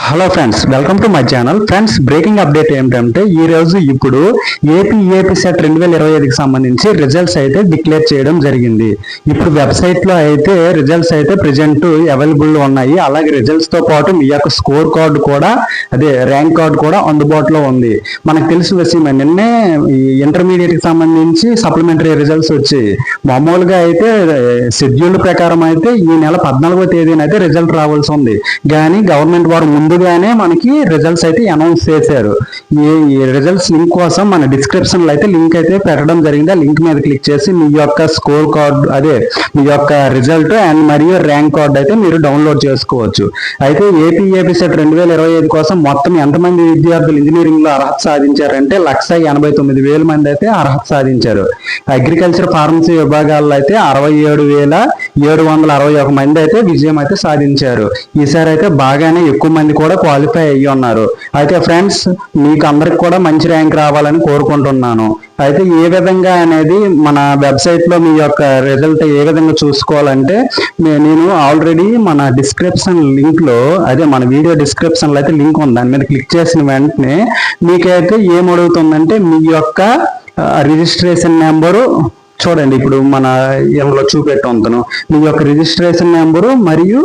Hello friends, welcome to my channel. Friends, breaking update ఏంటంటే ఇప్పుడు AP set 2025కి సంబంధించి results అయితే డిక్లేర్ చేయడం జరిగింది. ఇప్పుడు వెబ్సైట్లో అయితే రిజల్ట్స్ అయితే ప్రెజెంట్ అవైలబుల్ ఉన్నాయి. అలాగే రిజల్ట్స్ తో పాటు మీ యొక్క స్కోర్ కార్డు కూడా, అదే ర్యాంక్ కార్డు కూడా అందుబాటులో ఉంది. మనకు తెలిసిన విషయమే, నిన్నే ఇంటర్మీడియట్ కి సంబంధించి సప్లిమెంటరీ రిజల్ట్స్ వచ్చాయి. మామూలుగా అయితే షెడ్యూల్ ప్రకారం అయితే ఈ నెల 14వ తేదీన అయితే రిజల్ట్ రావాల్సి ఉంది. కానీ గవర్నమెంట్ వారు ముందుగానే మనకి రిజల్ట్స్ అయితే అనౌన్స్ చేశారు. ఈ రిజల్ట్స్ లింక్ కోసం మన డిస్క్రిప్షన్ లో అయితే లింక్ అయితే పెట్టడం జరిగింది. ఆ లింక్ మీద క్లిక్ చేసి మీ యొక్క స్కోర్ కార్డ్, అదే మీ యొక్క రిజల్ట్ అండ్ మరియు ర్యాంక్ కార్డ్ అయితే మీరు డౌన్లోడ్ చేసుకోవచ్చు. అయితే ఏపీ సెట్ 2025 కోసం మొత్తం ఎంతమంది విద్యార్థులు ఇంజనీరింగ్ లో అర్హత సాధించారంటే 1,89,000 మంది అయితే అర్హత సాధించారు. అగ్రికల్చర్ ఫార్మసీ విభాగాల్లో అయితే 67,761 మంది అయితే విజయం అయితే సాధించారు. ఈసారి అయితే బాగానే ఎక్కువ మంది కూడా క్వాలిఫై అయ్యి ఉన్నారు. అయితే ఫ్రెండ్స్, మీకు అందరికి కూడా మంచి ర్యాంక్ రావాలని కోరుకుంటున్నాను. అయితే ఏ విధంగా అనేది మన వెబ్సైట్ లో మీ యొక్క రిజల్ట్ ఏ విధంగా చూసుకోవాలంటే, నేను ఆల్రెడీ మన డిస్క్రిప్షన్ లింక్ లో, అదే మన వీడియో డిస్క్రిప్షన్ లో అయితే లింక్ ఉంది. దాని మీద క్లిక్ చేసిన వెంటనే మీకైతే ఏమడుగుతుందంటే మీ యొక్క రిజిస్ట్రేషన్ నెంబరు చూడండి. ఇప్పుడు మన ఇందులో చూపెట్టాను మీ యొక్క రిజిస్ట్రేషన్ నెంబరు మరియు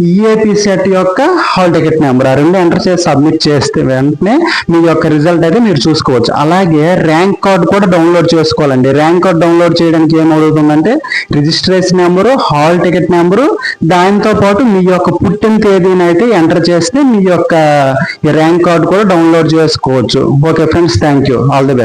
ఈఏపీ సెట్ యొక్క హాల్ టికెట్ నెంబర్, ఆ రెండు ఎంటర్ చేసి సబ్మిట్ చేస్తే వెంటనే మీ యొక్క రిజల్ట్ అయితే మీరు చూసుకోవచ్చు. అలాగే ర్యాంక్ కార్డు కూడా డౌన్లోడ్ చేసుకోవాలండి. ర్యాంక్ కార్డు డౌన్లోడ్ చేయడానికి ఏమవుతుందంటే registration number, hall ticket number, దాంతో పాటు మీ యొక్క పుట్టిన తేదీని అయితే ఎంటర్ చేస్తే మీ యొక్క ర్యాంక్ కార్డు కూడా డౌన్లోడ్ చేసుకోవచ్చు. Okay friends, thank you, all the best.